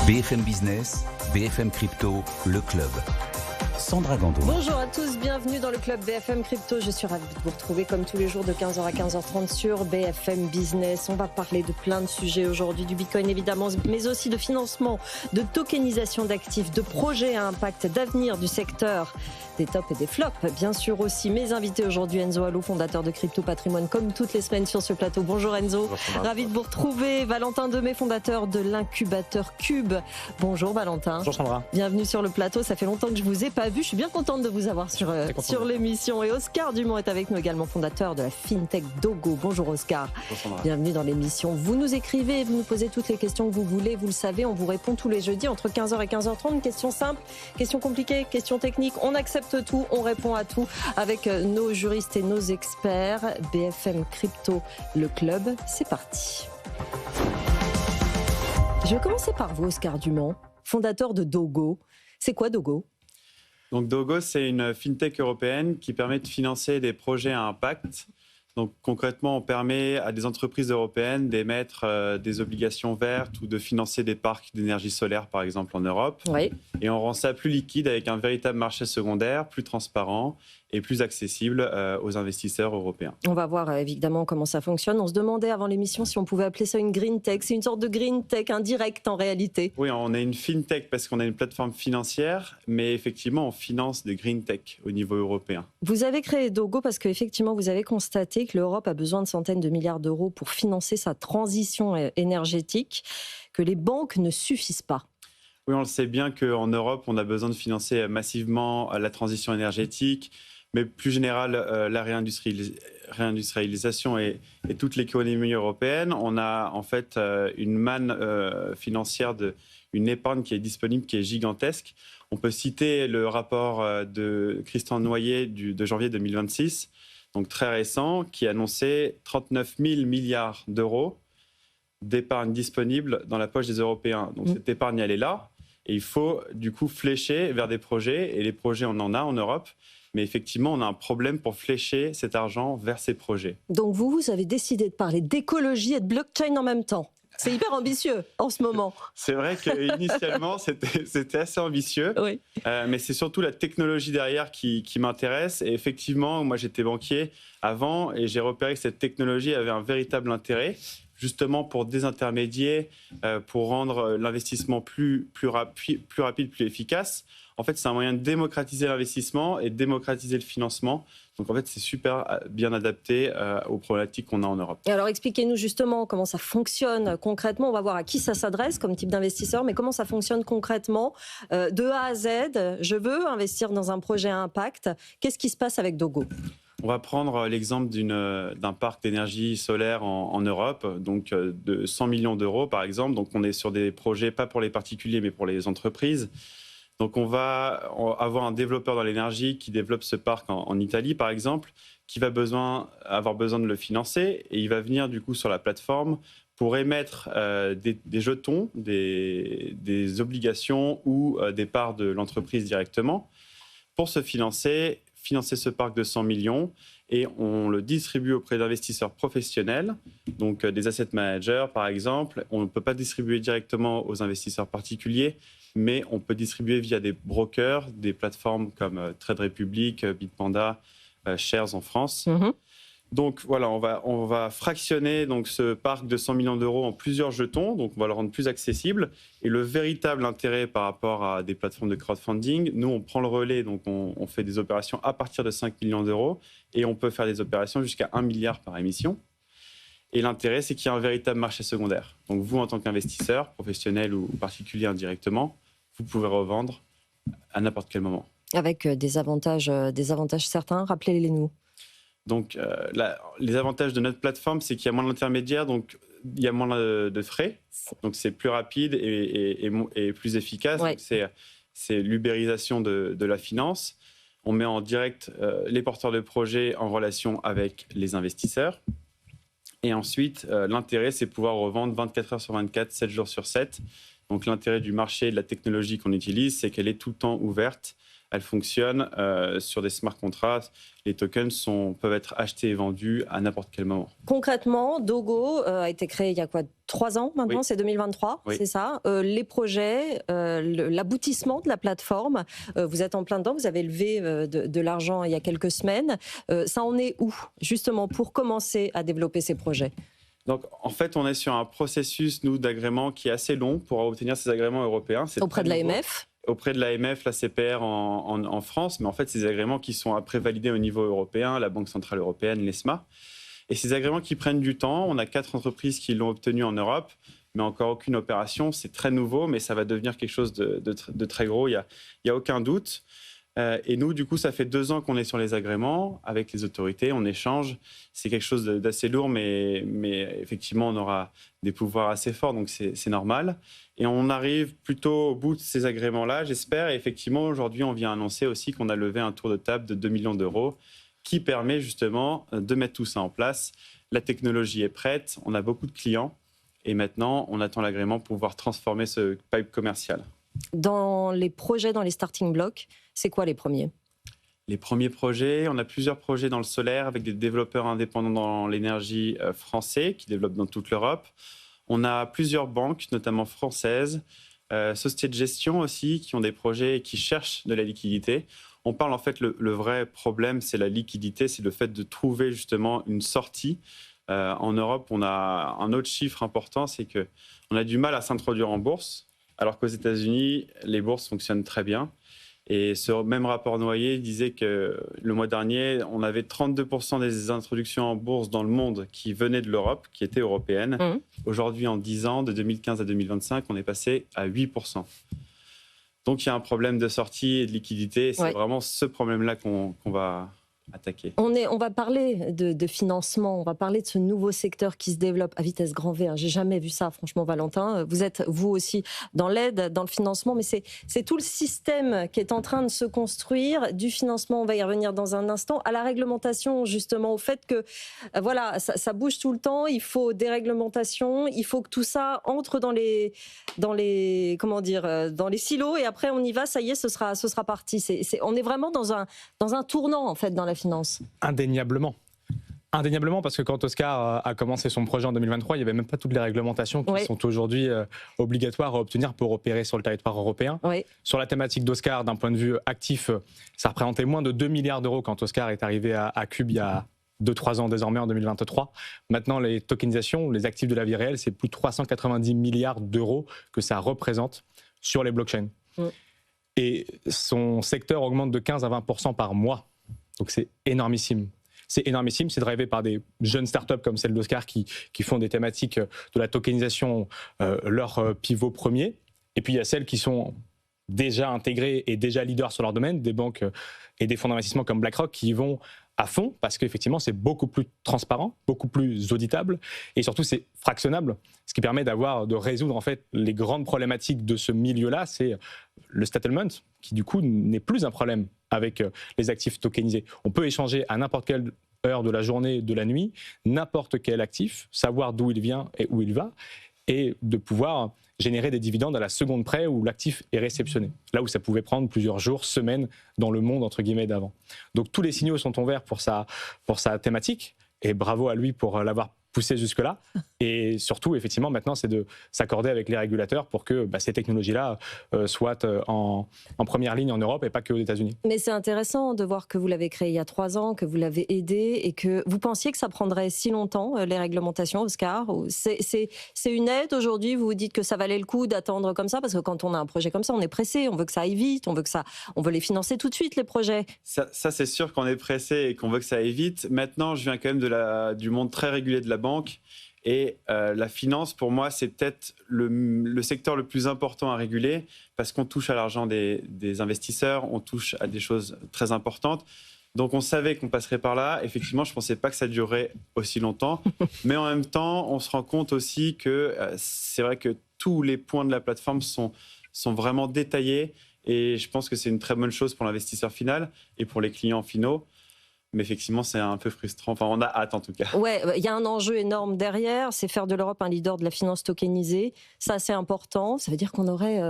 BFM Business, BFM Crypto, le club. Sandra Gandoin. Bonjour à tous, bienvenue dans le club BFM Crypto. Je suis ravie de vous retrouver comme tous les jours de 15h à 15h30 sur BFM Business. On va parler de plein de sujets aujourd'hui, du Bitcoin évidemment, mais aussi de financement, de tokenisation d'actifs, de projets à impact, d'avenir du secteur, des tops et des flops. Bien sûr aussi mes invités aujourd'hui, Enzo Allo, fondateur de Crypto Patrimoine, comme toutes les semaines sur ce plateau. Bonjour Enzo, ravi de vous retrouver. Valentin Demey, fondateur de l'incubateur Cube. Bonjour Valentin. Bonjour Sandra. Bienvenue sur le plateau, ça fait longtemps que je vous ai pas vu. Je suis bien contente de vous avoir sur l'émission. Et Oscar Dumont est avec nous également, fondateur de la FinTech Dogo. Bonjour Oscar. Bonjour. Bienvenue dans l'émission. Vous nous écrivez, vous nous posez toutes les questions que vous voulez. Vous le savez, on vous répond tous les jeudis entre 15h et 15h30. Questions simples, questions compliquées, questions techniques. On accepte tout, on répond à tout avec nos juristes et nos experts. BFM Crypto, le club, c'est parti. Je vais commencer par vous, Oscar Dumont, fondateur de Dogo. C'est quoi Dogo ? Donc Dogo, c'est une fintech européenne qui permet de financer des projets à impact. Donc concrètement, on permet à des entreprises européennes d'émettre des obligations vertes ou de financer des parcs d'énergie solaire, par exemple, en Europe. Oui. Et on rend ça plus liquide avec un véritable marché secondaire, plus transparent et plus accessible aux investisseurs européens. On va voir évidemment comment ça fonctionne. On se demandait avant l'émission si on pouvait appeler ça une green tech. C'est une sorte de green tech indirecte en réalité. Oui, on est une fintech parce qu'on a une plateforme financière, mais effectivement, on finance des green tech au niveau européen. Vous avez créé Dogo parce qu'effectivement, vous avez constaté que l'Europe a besoin de centaines de milliards d'euros pour financer sa transition énergétique, que les banques ne suffisent pas. Oui, on le sait bien qu'en Europe, on a besoin de financer massivement la transition énergétique, mais plus général, la réindustrialisation et toute l'économie européenne. On a en fait une manne financière, une épargne qui est disponible, qui est gigantesque. On peut citer le rapport de Christian Noyer de janvier 2026, donc très récent, qui annonçait 39 000 milliards d'euros d'épargne disponible dans la poche des Européens. Donc cette épargne, elle est là. Et il faut du coup flécher vers des projets. Et les projets, on en a en Europe. Mais effectivement, on a un problème pour flécher cet argent vers ces projets. Donc vous avez décidé de parler d'écologie et de blockchain en même temps. C'est hyper ambitieux en ce moment. C'est vrai qu'initialement, c'était assez ambitieux. Oui. Mais c'est surtout la technologie derrière qui m'intéresse. Et effectivement, moi, j'étais banquier avant et j'ai repéré que cette technologie avait un véritable intérêt, justement pour désintermédier, pour rendre l'investissement plus rapide, plus efficace. En fait, c'est un moyen de démocratiser l'investissement et de démocratiser le financement. Donc, en fait, c'est super bien adapté aux problématiques qu'on a en Europe. Et alors, expliquez-nous justement comment ça fonctionne concrètement. On va voir à qui ça s'adresse comme type d'investisseur, mais comment ça fonctionne concrètement de A à Z. Je veux investir dans un projet à impact. Qu'est-ce qui se passe avec Dogo ? On va prendre l'exemple d'un parc d'énergie solaire en Europe, donc de 100 millions d'euros, par exemple. Donc, on est sur des projets, pas pour les particuliers, mais pour les entreprises. Donc, on va avoir un développeur dans l'énergie qui développe ce parc en Italie, par exemple, qui va avoir besoin de le financer. Et il va venir, du coup, sur la plateforme pour émettre des jetons, des obligations ou des parts de l'entreprise directement pour se financer ce parc de 100 millions et on le distribue auprès d'investisseurs professionnels, donc des asset managers par exemple. On ne peut pas distribuer directement aux investisseurs particuliers, mais on peut distribuer via des brokers, des plateformes comme Trade Republic, Bitpanda, Shares en France. Donc voilà, on va fractionner donc, ce parc de 100 millions d'euros en plusieurs jetons, donc on va le rendre plus accessible. Et le véritable intérêt par rapport à des plateformes de crowdfunding, nous on prend le relais, donc on fait des opérations à partir de 5 millions d'euros et on peut faire des opérations jusqu'à 1 milliard par émission. Et l'intérêt, c'est qu'il y a un véritable marché secondaire. Donc vous, en tant qu'investisseur, professionnel ou particulier indirectement, vous pouvez revendre à n'importe quel moment. Avec des avantages certains, rappelez-les-nous. Donc, les avantages de notre plateforme, c'est qu'il y a moins d'intermédiaires, donc il y a moins de frais. Donc, c'est plus rapide et plus efficace. Ouais. Donc, c'est l'ubérisation de la finance. On met en direct les porteurs de projets en relation avec les investisseurs. Et ensuite, l'intérêt, c'est pouvoir revendre 24 heures sur 24, 7 jours sur 7. Donc, l'intérêt du marché et de la technologie qu'on utilise, c'est qu'elle est tout le temps ouverte elle fonctionne sur des smart contracts. Les tokens peuvent être achetés et vendus à n'importe quel moment. Concrètement, Dogo a été créé il y a 3 ans maintenant, c'est 2023, c'est ça. Les projets, l'aboutissement de la plateforme, vous êtes en plein dedans, vous avez levé de l'argent il y a quelques semaines. Ça en est où, justement, pour commencer à développer ces projets ? Donc, en fait, on est sur un processus, nous, d'agrément qui est assez long pour obtenir ces agréments européens. Auprès de l'AMF ? Auprès de l'AMF, la CPR en France, mais en fait, ces agréments qui sont après validés au niveau européen, la Banque Centrale Européenne, l'ESMA. Et ces agréments qui prennent du temps, on a 4 entreprises qui l'ont obtenu en Europe, mais encore aucune opération. C'est très nouveau, mais ça va devenir quelque chose de très gros, il n'y a aucun doute. Et nous, du coup, ça fait 2 ans qu'on est sur les agréments avec les autorités, on échange. C'est quelque chose d'assez lourd, mais effectivement, on aura des pouvoirs assez forts, donc c'est normal. Et on arrive plutôt au bout de ces agréments-là, j'espère. Et effectivement, aujourd'hui, on vient annoncer aussi qu'on a levé un tour de table de 2 millions d'euros qui permet justement de mettre tout ça en place. La technologie est prête, on a beaucoup de clients. Et maintenant, on attend l'agrément pour pouvoir transformer ce pipe commercial. Dans les projets, dans les starting blocks, c'est quoi les premiers ? Les premiers projets, on a plusieurs projets dans le solaire avec des développeurs indépendants dans l'énergie français qui développent dans toute l'Europe. On a plusieurs banques, notamment françaises, sociétés de gestion aussi, qui ont des projets et qui cherchent de la liquidité. On parle en fait, le vrai problème, c'est la liquidité, c'est le fait de trouver justement une sortie. En Europe, on a un autre chiffre important, c'est qu'on a du mal à s'introduire en bourse, alors qu'aux États-Unis, les bourses fonctionnent très bien. Et ce même rapport Noyer disait que le mois dernier, on avait 32% des introductions en bourse dans le monde qui venaient de l'Europe, qui étaient européennes. Aujourd'hui, en 10 ans, de 2015 à 2025, on est passé à 8%. Donc, il y a un problème de sortie et de liquidité. C'est vraiment ce problème-là qu'on va attaquer. On va parler de financement, on va parler de ce nouveau secteur qui se développe à vitesse grand V. J'ai jamais vu ça, franchement, Valentin. Vous êtes, vous aussi, dans l'aide, dans le financement, mais c'est tout le système qui est en train de se construire. Du financement, on va y revenir dans un instant, à la réglementation, justement, au fait que voilà, ça bouge tout le temps, il faut des réglementations, il faut que tout ça entre dans les silos, et après on y va, ça y est, ce sera parti. On est vraiment dans un tournant, en fait, dans la finance. Indéniablement, parce que quand Oscar a commencé son projet en 2023, il n'y avait même pas toutes les réglementations qui sont aujourd'hui obligatoires à obtenir pour opérer sur le territoire européen. Sur la thématique d'Oscar, d'un point de vue actif, ça représentait moins de 2 milliards d'euros quand Oscar est arrivé à Cube il y a 2-3 ans désormais, en 2023. Maintenant, les tokenisations, les actifs de la vie réelle, c'est plus de 390 milliards d'euros que ça représente sur les blockchains. Et son secteur augmente de 15 à 20% par mois. Donc c'est énormissime. C'est énormissime, c'est drivé par des jeunes startups comme celle d'Oscar qui font des thématiques de la tokenisation leur pivot premier. Et puis il y a celles qui sont déjà intégrées et déjà leaders sur leur domaine, des banques et des fonds d'investissement comme BlackRock qui y vont à fond parce qu'effectivement c'est beaucoup plus transparent, beaucoup plus auditable et surtout c'est fractionnable, ce qui permet de résoudre en fait les grandes problématiques de ce milieu-là, c'est le settlement qui du coup n'est plus un problème avec les actifs tokenisés. On peut échanger à n'importe quelle heure de la journée, de la nuit, n'importe quel actif, savoir d'où il vient et où il va et de pouvoir générer des dividendes à la seconde près où l'actif est réceptionné. Là où ça pouvait prendre plusieurs jours, semaines dans le monde entre guillemets d'avant. Donc tous les signaux sont en vert pour sa thématique et bravo à lui pour l'avoir poussé jusque-là. Et surtout, effectivement, maintenant, c'est de s'accorder avec les régulateurs pour que ces technologies-là soient en première ligne en Europe et pas qu'aux États-Unis. Mais c'est intéressant de voir que vous l'avez créé il y a 3 ans, que vous l'avez aidé et que vous pensiez que ça prendrait si longtemps, les réglementations, Oscar. C'est une aide aujourd'hui, vous vous dites que ça valait le coup d'attendre comme ça, parce que quand on a un projet comme ça, on est pressé, on veut que ça aille vite, on veut les financer tout de suite, les projets. Ça c'est sûr qu'on est pressé et qu'on veut que ça aille vite. Maintenant, je viens quand même du monde très régulé de la banque. Et la finance, pour moi, c'est peut-être le secteur le plus important à réguler parce qu'on touche à l'argent des investisseurs, on touche à des choses très importantes. Donc, on savait qu'on passerait par là. Effectivement, je ne pensais pas que ça durerait aussi longtemps. Mais en même temps, on se rend compte aussi que c'est vrai que tous les points de la plateforme sont vraiment détaillés. Et je pense que c'est une très bonne chose pour l'investisseur final et pour les clients finaux. Mais effectivement, c'est un peu frustrant. Enfin, on a hâte en tout cas. Ouais, il y a un enjeu énorme derrière, c'est faire de l'Europe un leader de la finance tokenisée. Ça, c'est important. Ça veut dire qu'on aurait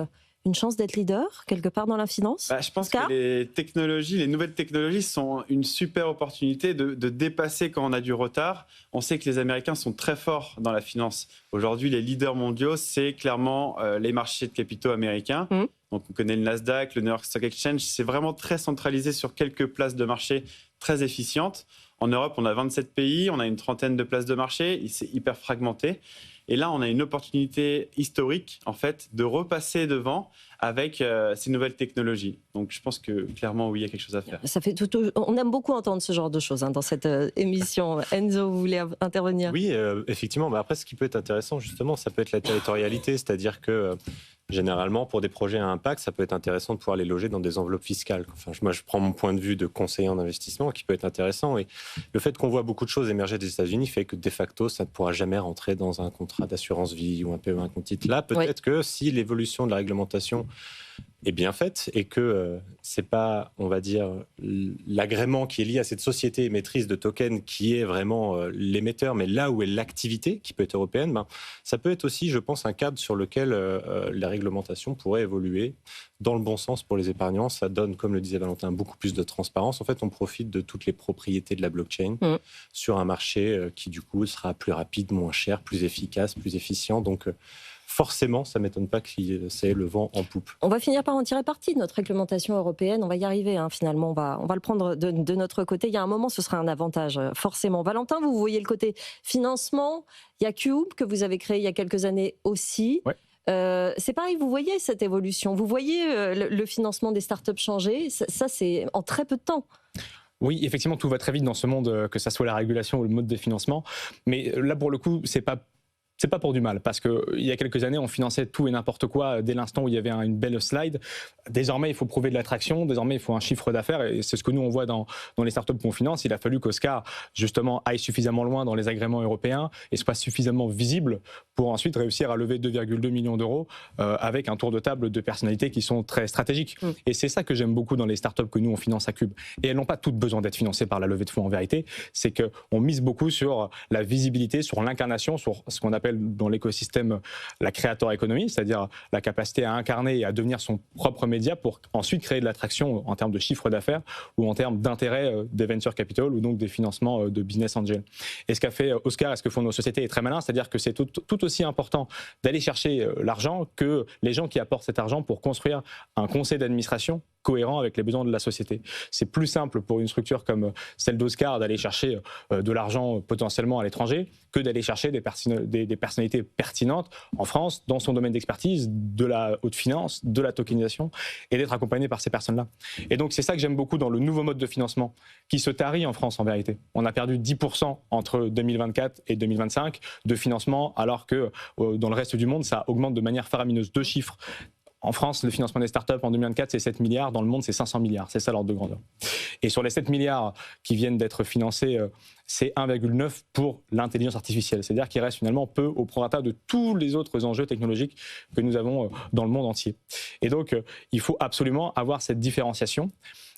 une chance d'être leader quelque part dans la finance? Je pense que les nouvelles technologies sont une super opportunité de dépasser quand on a du retard. On sait que les Américains sont très forts dans la finance. Aujourd'hui, les leaders mondiaux, c'est clairement les marchés de capitaux américains. Donc, on connaît le Nasdaq, le New York Stock Exchange. C'est vraiment très centralisé sur quelques places de marché très efficientes. En Europe, on a 27 pays, on a une trentaine de places de marché. C'est hyper fragmenté. Et là, on a une opportunité historique, en fait, de repasser devant avec ces nouvelles technologies. Donc, je pense que, clairement, oui, il y a quelque chose à faire. On aime beaucoup entendre ce genre de choses dans cette émission. Enzo, vous voulez intervenir? Oui, effectivement. Après, ce qui peut être intéressant, justement, ça peut être la territorialité. C'est-à-dire que, généralement, pour des projets à impact, ça peut être intéressant de pouvoir les loger dans des enveloppes fiscales. Enfin, moi, je prends mon point de vue de conseiller en investissement, qui peut être intéressant. Et le fait qu'on voit beaucoup de choses émerger des États-Unis fait que, de facto, ça ne pourra jamais rentrer dans un contrat d'assurance vie ou un PE1 compte titre. Là, peut-être que si l'évolution de la réglementation est bien faite et que c'est pas, on va dire, l'agrément qui est lié à cette société émettrice de tokens qui est vraiment l'émetteur, mais là où est l'activité, qui peut être européenne, ça peut être aussi, je pense, un cadre sur lequel la réglementation pourrait évoluer dans le bon sens pour les épargnants. Ça donne, comme le disait Valentin, beaucoup plus de transparence. En fait, on profite de toutes les propriétés de la blockchain sur un marché qui, du coup, sera plus rapide, moins cher, plus efficace, plus efficient. Donc, forcément, ça ne m'étonne pas que c'est le vent en poupe. On va finir par en tirer parti de notre réglementation européenne. On va y arriver, finalement. On va le prendre de notre côté. Il y a un moment, ce sera un avantage, forcément. Valentin, vous voyez le côté financement. Il y a Cube, que vous avez créé il y a quelques années aussi. Ouais. C'est pareil, vous voyez cette évolution. Vous voyez le financement des startups changer. Ça, c'est en très peu de temps. Oui, effectivement, tout va très vite dans ce monde, que ça soit la régulation ou le mode de financement. Mais là, pour le coup, c'est pas pour du mal, parce qu'il y a quelques années, on finançait tout et n'importe quoi dès l'instant où il y avait une belle slide. Désormais, il faut prouver de l'attraction, désormais, il faut un chiffre d'affaires, et c'est ce que nous, on voit dans les startups qu'on finance. Il a fallu qu'Oscar, justement, aille suffisamment loin dans les agréments européens et soit suffisamment visible pour ensuite réussir à lever 2,2 millions d'euros avec un tour de table de personnalités qui sont très stratégiques. Et c'est ça que j'aime beaucoup dans les startups que nous, on finance à Cube. Et elles n'ont pas toutes besoin d'être financées par la levée de fonds, en vérité. C'est qu'on mise beaucoup sur la visibilité, sur l'incarnation, sur ce qu'on appelle dans l'écosystème la creator economy, c'est-à-dire la capacité à incarner et à devenir son propre média pour ensuite créer de l'attraction en termes de chiffre d'affaires ou en termes d'intérêt des venture capital ou donc des financements de business angel. Et ce qu'a fait Oscar et ce que font nos sociétés est très malin, c'est-à-dire que c'est tout aussi important d'aller chercher l'argent que les gens qui apportent cet argent pour construire un conseil d'administration cohérent avec les besoins de la société. C'est plus simple pour une structure comme celle d'Oscar d'aller chercher de l'argent potentiellement à l'étranger que d'aller chercher des personnalités pertinentes en France, dans son domaine d'expertise, de la haute finance, de la tokenisation, et d'être accompagné par ces personnes-là. Et donc c'est ça que j'aime beaucoup dans le nouveau mode de financement, qui se tarit en France en vérité. On a perdu 10% entre 2024 et 2025 de financement, alors que dans le reste du monde, ça augmente de manière faramineuse. 2 chiffres. En France, le financement des startups en 2024, c'est 7 milliards. Dans le monde, c'est 500 milliards. C'est ça l'ordre de grandeur. Et sur les 7 milliards qui viennent d'être financés, c'est 1,9 pour l'intelligence artificielle. C'est-à-dire qu'il reste finalement peu au prorata de tous les autres enjeux technologiques que nous avons dans le monde entier. Et donc, il faut absolument avoir cette différenciation.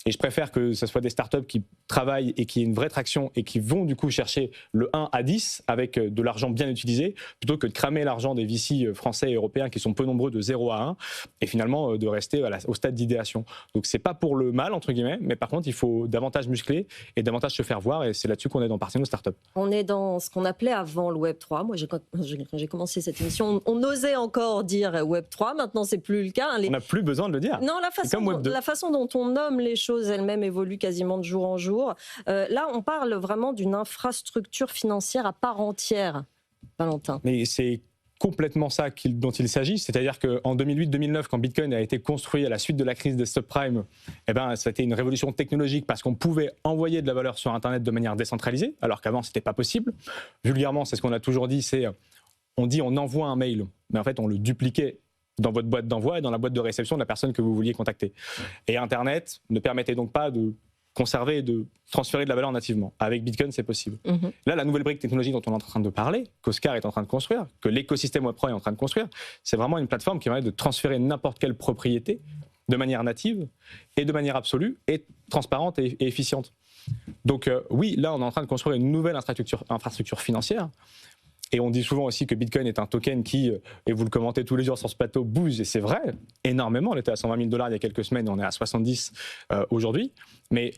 Et je préfère que ce soit des startups qui travaillent et qui aient une vraie traction et qui vont du coup chercher le 1 à 10 avec de l'argent bien utilisé, plutôt que de cramer l'argent des VC français et européens qui sont peu nombreux de 0 à 1 et finalement de rester au stade d'idéation. Donc c'est pas pour le mal, entre guillemets, mais par contre il faut davantage muscler et davantage se faire voir, et c'est là-dessus qu'on est dans Partenos Startup. On est dans ce qu'on appelait avant le Web3. Moi, quand j'ai commencé cette émission, on osait encore dire Web3. Maintenant, c'est plus le cas. On n'a plus besoin de le dire. Non, la façon dont on nomme les choses elle-même évolue quasiment de jour en jour. Là, on parle vraiment d'une infrastructure financière à part entière, Valentin. Mais c'est complètement ça dont il s'agit, c'est-à-dire qu'en 2008-2009, quand Bitcoin a été construit à la suite de la crise des subprimes, ça a été une révolution technologique parce qu'on pouvait envoyer de la valeur sur Internet de manière décentralisée, alors qu'avant, ce n'était pas possible. Vulgairement, c'est ce qu'on a toujours dit, on envoie un mail, mais en fait, on le dupliquait dans votre boîte d'envoi et dans la boîte de réception de la personne que vous vouliez contacter. Et Internet ne permettait donc pas de conserver et de transférer de la valeur nativement. Avec Bitcoin, c'est possible. Là, la nouvelle brique technologique dont on est en train de parler, qu'Oscar est en train de construire, que l'écosystème Web3 est en train de construire, c'est vraiment une plateforme qui permet de transférer n'importe quelle propriété de manière native et de manière absolue et transparente et efficiente. Donc oui, là, on est en train de construire une nouvelle infrastructure financière Et on dit souvent aussi que Bitcoin est un token qui, et vous le commentez tous les jours sur ce plateau, bouge, et c'est vrai, énormément. On était à 120 000 $ il y a quelques semaines, on est à 70 aujourd'hui. Mais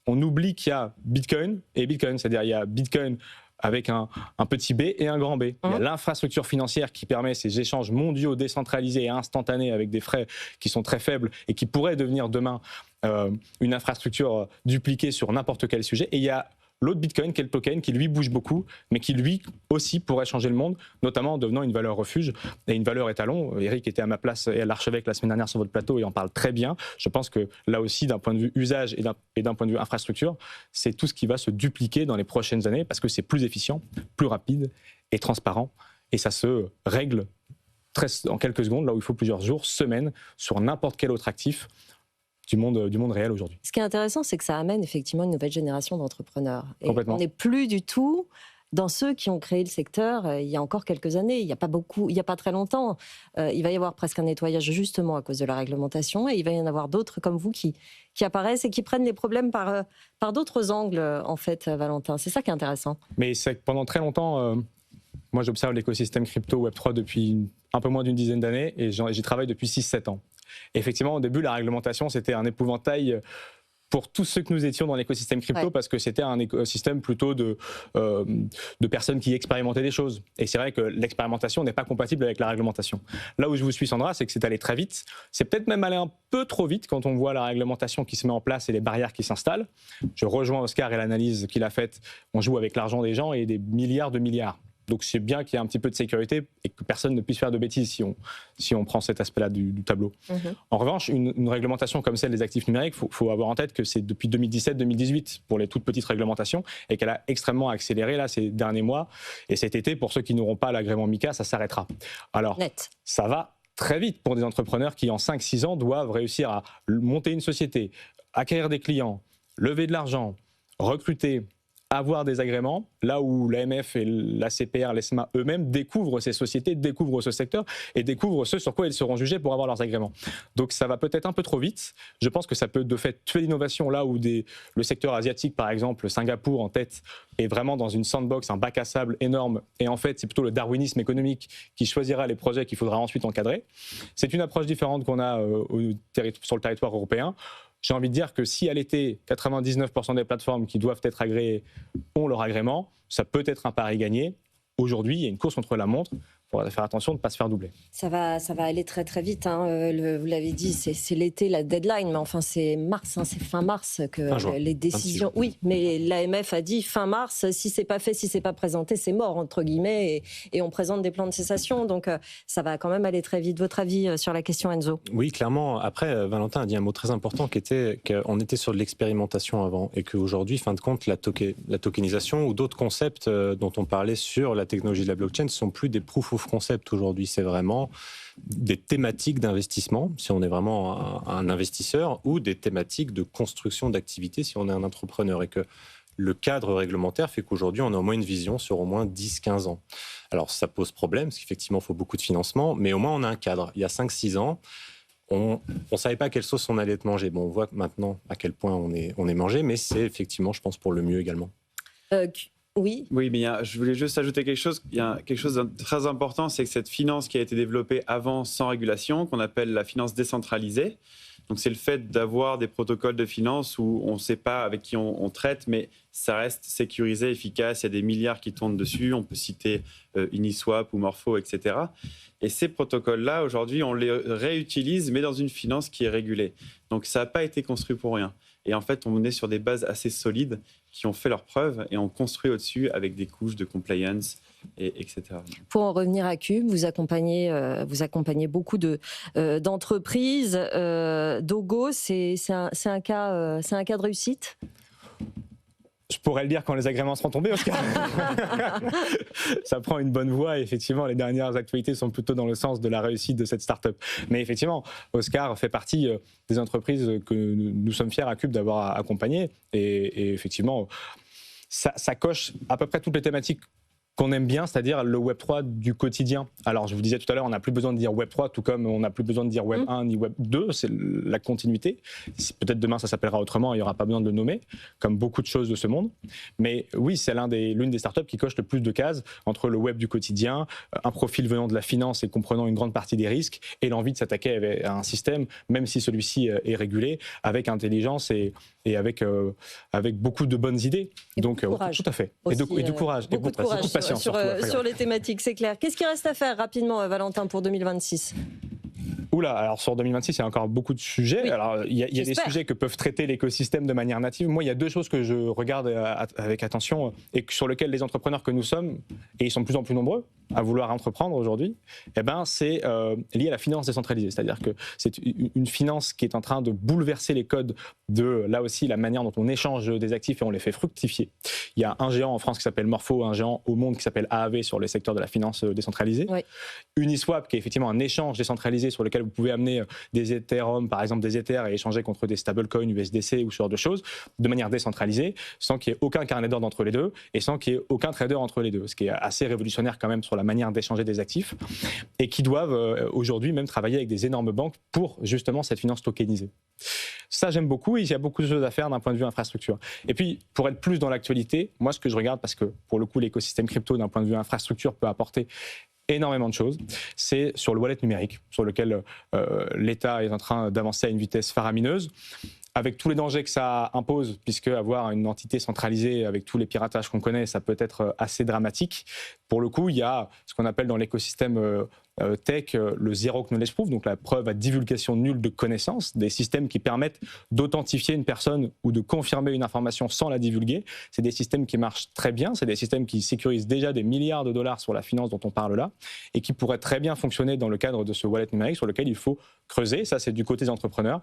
on oublie qu'il y a Bitcoin et Bitcoin, c'est-à-dire il y a Bitcoin avec un petit b et un grand B. Il y a l'infrastructure financière qui permet ces échanges mondiaux décentralisés et instantanés avec des frais qui sont très faibles et qui pourraient devenir demain une infrastructure dupliquée sur n'importe quel sujet. Et il y a l'autre Bitcoin, qui est le token, qui lui bouge beaucoup, mais qui lui aussi pourrait changer le monde, notamment en devenant une valeur refuge et une valeur étalon. Eric était à ma place et à l'archevêque la semaine dernière sur votre plateau et en parle très bien. Je pense que là aussi, d'un point de vue usage et d'un point de vue infrastructure, c'est tout ce qui va se dupliquer dans les prochaines années parce que c'est plus efficient, plus rapide et transparent. Et ça se règle en quelques secondes, là où il faut plusieurs jours, semaines, sur n'importe quel autre actif du monde réel aujourd'hui. Ce qui est intéressant, c'est que ça amène effectivement une nouvelle génération d'entrepreneurs. Et complètement. On n'est plus du tout dans ceux qui ont créé le secteur il y a encore quelques années. Il n'y a pas très longtemps. Il va y avoir presque un nettoyage justement à cause de la réglementation. Et il va y en avoir d'autres comme vous qui apparaissent et qui prennent les problèmes par d'autres angles, en fait, Valentin. C'est ça qui est intéressant. Mais c'est que pendant très longtemps, moi j'observe l'écosystème crypto Web3 depuis un peu moins d'une dizaine d'années et j'y travaille depuis 6-7 ans. Et effectivement, au début, la réglementation, c'était un épouvantail pour tous ceux que nous étions dans l'écosystème crypto, parce que c'était un écosystème plutôt de personnes qui expérimentaient des choses. Et c'est vrai que l'expérimentation n'est pas compatible avec la réglementation. Là où je vous suis, Sandra, c'est que c'est allé très vite. C'est peut-être même allé un peu trop vite quand on voit la réglementation qui se met en place et les barrières qui s'installent. Je rejoins Oscar et l'analyse qu'il a faite. On joue avec l'argent des gens et des milliards de milliards. Donc c'est bien qu'il y ait un petit peu de sécurité et que personne ne puisse faire de bêtises si on prend cet aspect-là du tableau. En revanche, une réglementation comme celle des actifs numériques, il faut avoir en tête que c'est depuis 2017-2018 pour les toutes petites réglementations et qu'elle a extrêmement accéléré là, ces derniers mois. Et cet été, pour ceux qui n'auront pas l'agrément MiCA, ça s'arrêtera. Alors, ça va très vite pour des entrepreneurs qui, en 5-6 ans, doivent réussir à monter une société, acquérir des clients, lever de l'argent, recruter, avoir des agréments, là où l'AMF et l'ACPR, l'ESMA eux-mêmes découvrent ces sociétés, découvrent ce secteur et découvrent ce sur quoi ils seront jugés pour avoir leurs agréments. Donc ça va peut-être un peu trop vite. Je pense que ça peut de fait tuer l'innovation là où le secteur asiatique, par exemple, Singapour en tête, est vraiment dans une sandbox, un bac à sable énorme. Et en fait, c'est plutôt le darwinisme économique qui choisira les projets qu'il faudra ensuite encadrer. C'est une approche différente qu'on a sur le territoire européen. J'ai envie de dire que si à l'été, 99% des plateformes qui doivent être agréées ont leur agrément, ça peut être un pari gagné. Aujourd'hui, il y a une course contre la montre. Il faudra faire attention de ne pas se faire doubler. Ça va aller très très vite. Vous l'avez dit, c'est l'été, la deadline, mais enfin c'est mars, c'est fin mars que les décisions... Oui, mais l'AMF a dit fin mars, si c'est pas fait, si c'est pas présenté, c'est mort, entre guillemets, et on présente des plans de cessation. Donc ça va quand même aller très vite. Votre avis sur la question, Enzo? Oui, clairement. Après, Valentin a dit un mot très important qui était qu'on était sur de l'expérimentation avant et qu'aujourd'hui, fin de compte, la tokenisation ou d'autres concepts dont on parlait sur la technologie de la blockchain ne sont plus des proof of concept aujourd'hui, c'est vraiment des thématiques d'investissement, si on est vraiment un investisseur, ou des thématiques de construction d'activité, si on est un entrepreneur. Et que le cadre réglementaire fait qu'aujourd'hui, on a au moins une vision sur au moins 10-15 ans. Alors, ça pose problème, parce qu'effectivement, il faut beaucoup de financement, mais au moins, on a un cadre. Il y a 5-6 ans, on ne savait pas quelle sauce on allait être mangé. Bon, on voit maintenant à quel point on est mangé, mais c'est effectivement, je pense, pour le mieux également. Oui. Oui, mais je voulais juste ajouter quelque chose. Il y a quelque chose de très important, c'est que cette finance qui a été développée avant sans régulation, qu'on appelle la finance décentralisée, donc c'est le fait d'avoir des protocoles de finance où on ne sait pas avec qui on traite, mais ça reste sécurisé, efficace, il y a des milliards qui tournent dessus, on peut citer Uniswap ou Morpho, etc. Et ces protocoles-là, aujourd'hui, on les réutilise, mais dans une finance qui est régulée. Donc ça n'a pas été construit pour rien. Et en fait, on est sur des bases assez solides qui ont fait leurs preuves et on construit au-dessus avec des couches de compliance, etc. Pour en revenir à Cube, vous accompagnez beaucoup d'entreprises. Dogo, c'est un cas de réussite? Je pourrais le dire quand les agréments seront tombés, Oscar. Ça prend une bonne voie et effectivement, les dernières actualités sont plutôt dans le sens de la réussite de cette start-up. Mais effectivement, Oscar fait partie des entreprises que nous sommes fiers à Cube d'avoir accompagnées. Et effectivement, ça coche à peu près toutes les thématiques qu'on aime bien, c'est-à-dire le Web3 du quotidien. Alors, je vous disais tout à l'heure, on n'a plus besoin de dire Web3, tout comme on n'a plus besoin de dire Web1 ni Web2, c'est la continuité. Peut-être demain, ça s'appellera autrement, il n'y aura pas besoin de le nommer, comme beaucoup de choses de ce monde. Mais oui, c'est l'une des startups qui coche le plus de cases entre le web du quotidien, un profil venant de la finance et comprenant une grande partie des risques, et l'envie de s'attaquer à un système, même si celui-ci est régulé, avec intelligence et avec beaucoup de bonnes idées. Donc, tout à fait. Aussi, et du courage. Beaucoup de courage sur les thématiques, c'est clair. Qu'est-ce qu'il reste à faire rapidement, Valentin, pour 2026 ? Oula, alors sur 2026, il y a encore beaucoup de sujets. Oui, alors, il y a des sujets que peuvent traiter l'écosystème de manière native. Moi, il y a deux choses que je regarde avec attention et sur lesquelles les entrepreneurs que nous sommes, et ils sont de plus en plus nombreux à vouloir entreprendre aujourd'hui, c'est lié à la finance décentralisée. C'est-à-dire que c'est une finance qui est en train de bouleverser les codes de, là aussi, la manière dont on échange des actifs et on les fait fructifier. Il y a un géant en France qui s'appelle Morpho, un géant au monde qui s'appelle AAV sur le secteur de la finance décentralisée. Oui. Uniswap, qui est effectivement un échange décentralisé sur lequel vous pouvez amener des Ethereum, par exemple des Ethers, et échanger contre des stablecoins, USDC ou ce genre de choses, de manière décentralisée, sans qu'il y ait aucun carnet d'ordre entre les deux et sans qu'il y ait aucun trader entre les deux, ce qui est assez révolutionnaire quand même sur la manière d'échanger des actifs, et qui doivent aujourd'hui même travailler avec des énormes banques pour justement cette finance tokenisée. Ça, j'aime beaucoup, et il y a beaucoup de choses à faire d'un point de vue infrastructure. Et puis, pour être plus dans l'actualité, moi, ce que je regarde, parce que pour le coup, l'écosystème crypto, d'un point de vue infrastructure, peut apporter énormément de choses, c'est sur le wallet numérique, sur lequel l'État est en train d'avancer à une vitesse faramineuse, avec tous les dangers que ça impose, puisque avoir une entité centralisée avec tous les piratages qu'on connaît, ça peut être assez dramatique. Pour le coup, il y a ce qu'on appelle dans l'écosystème tech le zero knowledge proof, donc la preuve à divulgation nulle de connaissances, des systèmes qui permettent d'authentifier une personne ou de confirmer une information sans la divulguer. C'est des systèmes qui marchent très bien, c'est des systèmes qui sécurisent déjà des milliards de dollars sur la finance dont on parle là, et qui pourraient très bien fonctionner dans le cadre de ce wallet numérique sur lequel il faut creuser. Ça, c'est du côté des entrepreneurs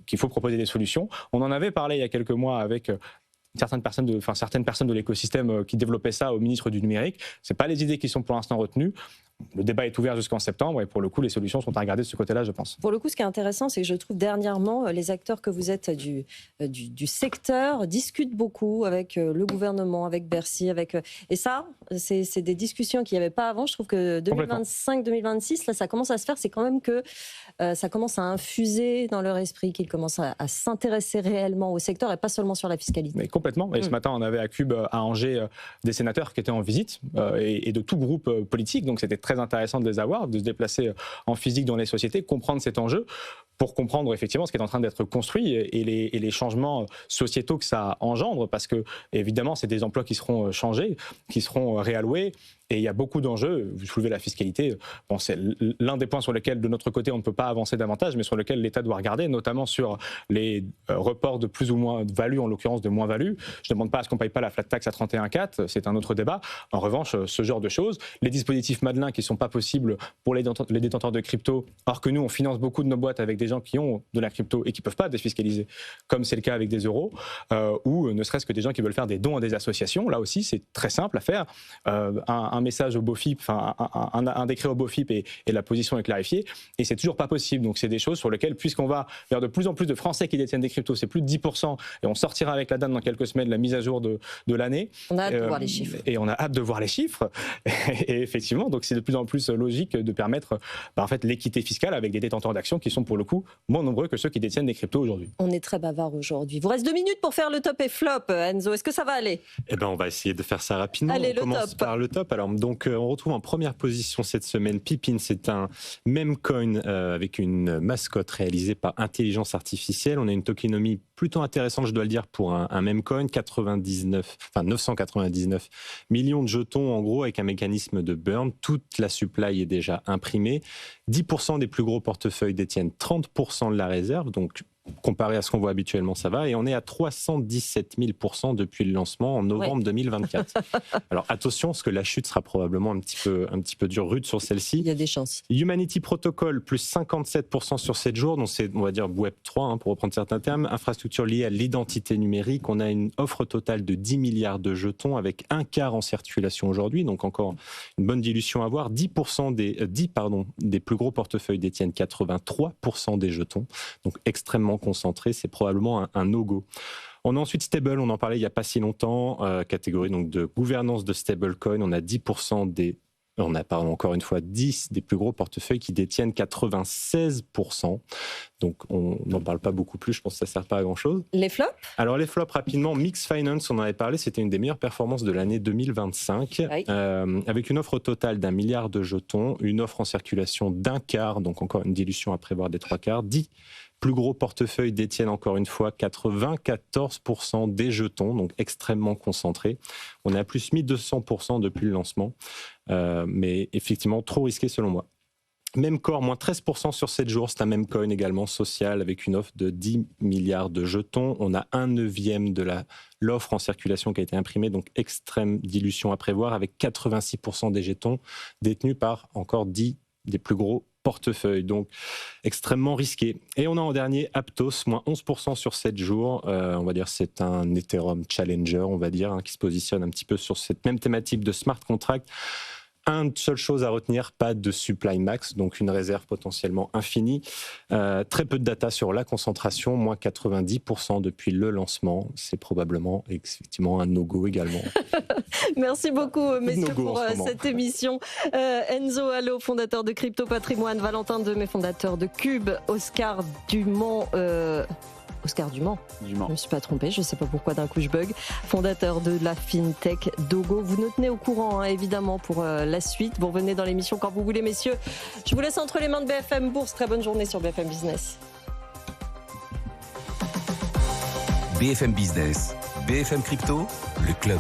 qu'il faut proposer des solutions. On en avait parlé il y a quelques mois avec certaines personnes de l'écosystème qui développaient ça au ministre du numérique. Ce n'est pas les idées qui sont pour l'instant retenues. Le débat est ouvert jusqu'en septembre et pour le coup, les solutions sont à regarder de ce côté-là, je pense. Pour le coup, ce qui est intéressant, c'est que je trouve dernièrement, les acteurs que vous êtes du secteur discutent beaucoup avec le gouvernement, avec Bercy, et ça, c'est des discussions qu'il n'y avait pas avant. Je trouve que 2025-2026, là, ça commence à se faire. C'est quand même que ça commence à infuser dans leur esprit, qu'ils commencent à s'intéresser réellement au secteur et pas seulement sur la fiscalité. Mais complètement. Et ce matin, on avait à Cube, à Angers, des sénateurs qui étaient en visite et de tout groupe politique. Donc, c'était très intéressant de les avoir, de se déplacer en physique dans les sociétés, comprendre cet enjeu pour comprendre effectivement ce qui est en train d'être construit et les changements sociétaux que ça engendre, parce que évidemment c'est des emplois qui seront changés, qui seront réalloués. Et il y a beaucoup d'enjeux. Vous soulevez la fiscalité. Bon, c'est l'un des points sur lesquels, de notre côté, on ne peut pas avancer davantage, mais sur lequel l'État doit regarder, notamment sur les reports de plus ou moins de value, en l'occurrence de moins-value. Je ne demande pas à ce qu'on ne paye pas la flat tax à 31,4, c'est un autre débat. En revanche, ce genre de choses, les dispositifs Madelin qui ne sont pas possibles pour les détenteurs de crypto, alors que nous, on finance beaucoup de nos boîtes avec des gens qui ont de la crypto et qui ne peuvent pas défiscaliser, comme c'est le cas avec des euros, ou ne serait-ce que des gens qui veulent faire des dons à des associations. Là aussi, c'est très simple à faire. Un message au BOFIP, un décret au BOFIP et la position est clarifiée, et c'est toujours pas possible. Donc c'est des choses sur lesquelles, puisqu'on va vers de plus en plus de Français qui détiennent des cryptos, c'est plus de 10%, et on sortira avec la date dans quelques semaines, la mise à jour de l'année. On a hâte de voir les chiffres. Et on a hâte de voir les chiffres. Et effectivement, donc c'est de plus en plus logique de permettre en fait, l'équité fiscale avec des détenteurs d'actions qui sont pour le coup moins nombreux que ceux qui détiennent des cryptos aujourd'hui. On est très bavard aujourd'hui. Il vous reste 2 minutes pour faire le top et flop, Enzo. Est-ce que ça va aller ? Eh ben, on va essayer de faire ça rapidement. Allez, on commence par le top. Alors, donc, on retrouve en première position cette semaine Pippin. C'est un meme coin avec une mascotte réalisée par intelligence artificielle. On a une tokenomie plutôt intéressante, je dois le dire, pour un meme coin. 999 millions de jetons, en gros, avec un mécanisme de burn. Toute la supply est déjà imprimée. 10% des plus gros portefeuilles détiennent 30% de la réserve. Donc, comparé à ce qu'on voit habituellement, ça va. Et on est à 317 000% depuis le lancement en novembre 2024. Alors attention, parce que la chute sera probablement un petit peu dure, rude sur celle-ci. Il y a des chances. Humanity Protocol, plus 57% sur 7 jours. Donc c'est, on va dire, Web3, pour reprendre certains termes. Infrastructure liée à l'identité numérique. On a une offre totale de 10 milliards de jetons avec un quart en circulation aujourd'hui. Donc encore une bonne dilution à voir. 10% des plus gros portefeuilles détiennent 83% des jetons. Donc extrêmement concentré, c'est probablement un no-go. On a ensuite Stable, on en parlait il n'y a pas si longtemps, catégorie donc de gouvernance de stablecoin. On a 10% on a encore une fois 10 des plus gros portefeuilles qui détiennent 96%. Donc on n'en parle pas beaucoup plus, je pense que ça ne sert pas à grand-chose. Les flops ? Alors les flops rapidement, Mix Finance, on en avait parlé, c'était une des meilleures performances de l'année 2025, oui. Avec une offre totale d'1 milliard de jetons, une offre en circulation d'un quart, donc encore une dilution à prévoir des 3/4, 10 plus gros portefeuilles détiennent encore une fois 94% des jetons, donc extrêmement concentrés. On est à plus 1200% depuis le lancement, mais effectivement trop risqué selon moi. Memcore, moins 13% sur 7 jours, c'est un Memcoin également social avec une offre de 10 milliards de jetons. On a 1/9 de l'offre en circulation qui a été imprimée, donc extrême dilution à prévoir avec 86% des jetons détenus par encore 10 des plus gros portefeuille, donc extrêmement risqué. Et on a en dernier Aptos, moins 11% sur 7 jours. On va dire c'est un Ethereum Challenger, on va dire, qui se positionne un petit peu sur cette même thématique de smart contract. Une seule chose à retenir, pas de supply max, donc une réserve potentiellement infinie. Très peu de data sur la concentration, moins 90% depuis le lancement. C'est probablement effectivement un no-go également. Merci beaucoup, messieurs, pour cette émission. Enzo Allo, fondateur de Crypto Patrimoine, Valentin Demey, fondateur de Cube, Oscar Dumont. Oscar Dumont. Je ne me suis pas trompée, je ne sais pas pourquoi d'un coup je bug. Fondateur de la FinTech Dogo. Vous nous tenez au courant, évidemment, pour la suite. Vous revenez dans l'émission quand vous voulez, messieurs. Je vous laisse entre les mains de BFM Bourse. Très bonne journée sur BFM Business. BFM Business, BFM Crypto, le club.